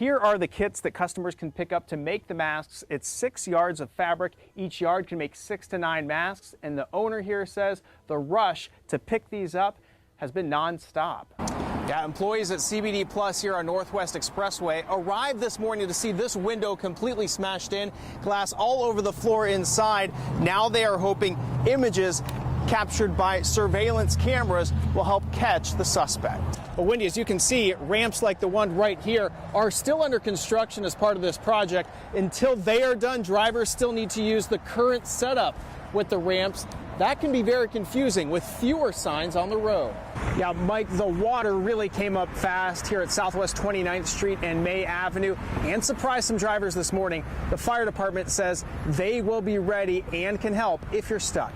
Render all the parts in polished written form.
Here are the kits that customers can pick up to make the masks. It's 6 yards of fabric. Each yard can make 6 to 9 masks, and the owner here says the rush to pick these up has been nonstop. Yeah, employees at CBD Plus here on Northwest Expressway arrived this morning to see this window completely smashed in, glass all over the floor inside. Now they are hoping images captured by surveillance cameras will help catch the suspect. Well, Wendy, as you can see, ramps like the one right here are still under construction as part of this project. Until they are done, drivers still need to use the current setup with the ramps. That can be very confusing with fewer signs on the road. Yeah, Mike, the water really came up fast here at Southwest 29th Street and May Avenue and surprised some drivers this morning. The fire department says they will be ready and can help if you're stuck.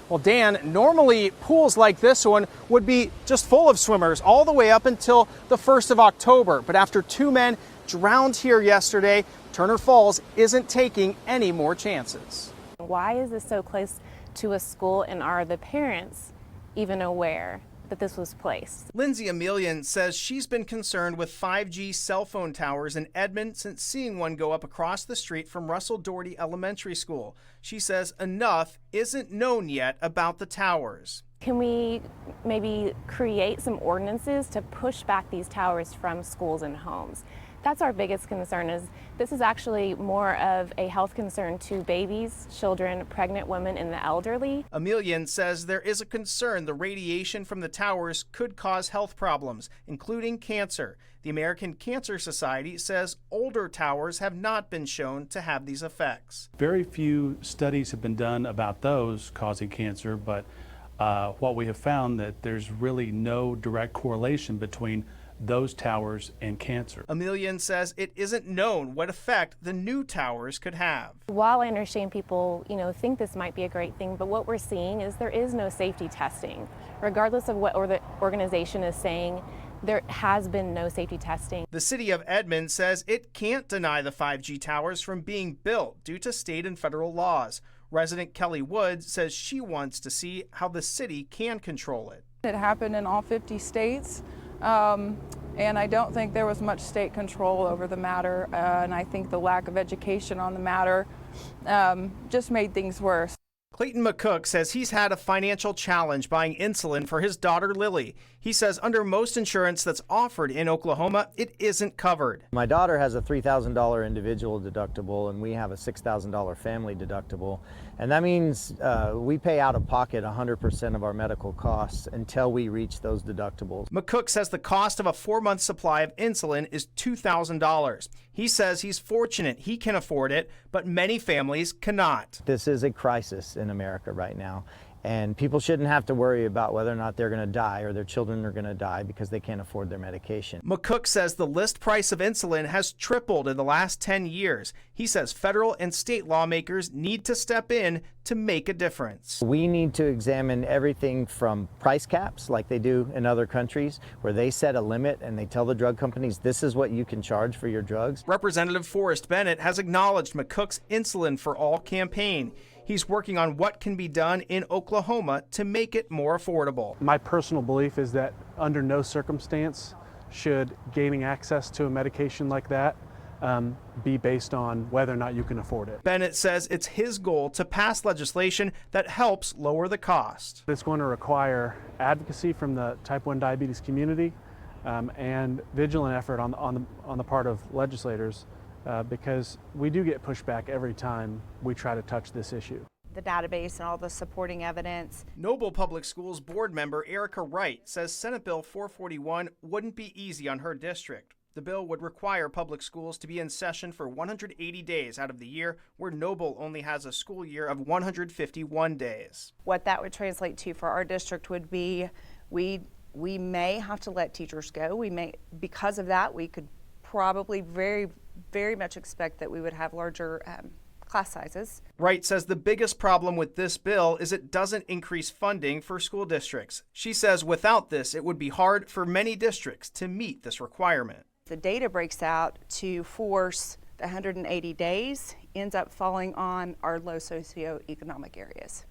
Well, Dan, normally pools like this one would be just full of swimmers all the way up until the 1st of October. But after 2 men drowned here yesterday, Turner Falls isn't taking any more chances. Why is this so close to a school, and are the parents even aware that this was placed? Lindsay Emilian says she's been concerned with 5G cell phone towers in Edmond since seeing one go up across the street from Russell Doherty Elementary School. She says enough isn't known yet about the towers. Can we maybe create some ordinances to push back these towers from schools and homes? That's our biggest concern. Is this is actually more of a health concern to babies, children, pregnant women, and the elderly. Emilian says there is a concern the radiation from the towers could cause health problems, including cancer. The American Cancer Society says older towers have not been shown to have these effects. Very few studies have been done about those causing cancer, but what we have found that there's really no direct correlation between those towers and cancer. Emilian says it isn't known what effect the new towers could have. While I understand people, think this might be a great thing, but what we're seeing is there is no safety testing. Regardless of what the organization is saying, there has been no safety testing. The city of Edmond says it can't deny the 5G towers from being built due to state and federal laws. Resident Kelly Woods says she wants to see how the city can control it. It happened in all 50 states. And I don't think there was much state control over the matter, and I think the lack of education on the matter just made things worse. Clayton McCook says he's had a financial challenge buying insulin for his daughter Lily. He says under most insurance that's offered in Oklahoma, it isn't covered. My daughter has a $3,000 individual deductible and we have a $6,000 family deductible. And that means we pay out of pocket 100% of our medical costs until we reach those deductibles. McCook says the cost of a 4-month supply of insulin is $2,000. He says he's fortunate he can afford it, but many families cannot. This is a crisis in America right now. And people shouldn't have to worry about whether or not they're going to die or their children are going to die because they can't afford their medication. McCook says the list price of insulin has tripled in the last 10 years. He says federal and state lawmakers need to step in to make a difference. We need to examine everything from price caps like they do in other countries where they set a limit and they tell the drug companies this is what you can charge for your drugs. Representative Forrest Bennett has acknowledged McCook's Insulin for All campaign. He's working on what can be done in Oklahoma to make it more affordable. My personal belief is that under no circumstance should gaining access to a medication like that be based on whether or not you can afford it. Bennett says it's his goal to pass legislation that helps lower the cost. It's going to require advocacy from the type 1 diabetes community and vigilant effort on the part of legislators. Because we do get pushback every time we try to touch this issue. The database and all the supporting evidence. Noble Public Schools board member Erica Wright says Senate Bill 441 wouldn't be easy on her district. The bill would require public schools to be in session for 180 days out of the year, where Noble only has a school year of 151 days. What that would translate to for our district would be we may have to let teachers go. Because of that, we could probably very much expect that we would have larger class sizes. Wright says the biggest problem with this bill is it doesn't increase funding for school districts. She says without this, it would be hard for many districts to meet this requirement. The data breaks out to force the 180 days ends up falling on our low socioeconomic areas.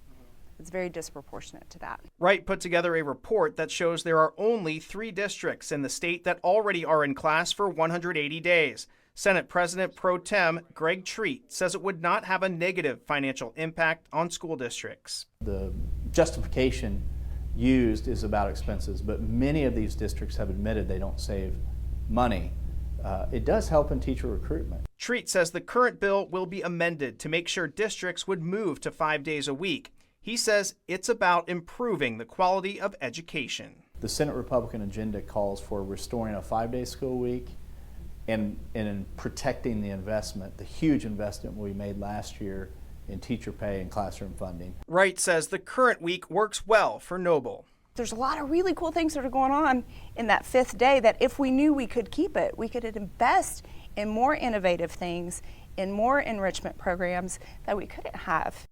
it's very disproportionate to that. Wright put together a report that shows there are only 3 districts in the state that already are in class for 180 days. Senate President Pro Tem Greg Treat says it would not have a negative financial impact on school districts. The justification used is about expenses, but many of these districts have admitted they don't save money. It does help in teacher recruitment. Treat says the current bill will be amended to make sure districts would move to 5 days a week. He says it's about improving the quality of education. The Senate Republican agenda calls for restoring a 5-day school week and in protecting the investment, the huge investment we made last year in teacher pay and classroom funding. Wright says the current week works well for Noble. There's a lot of really cool things that are going on in that 5th day that if we knew we could keep it, we could invest in more innovative things, in more enrichment programs that we couldn't have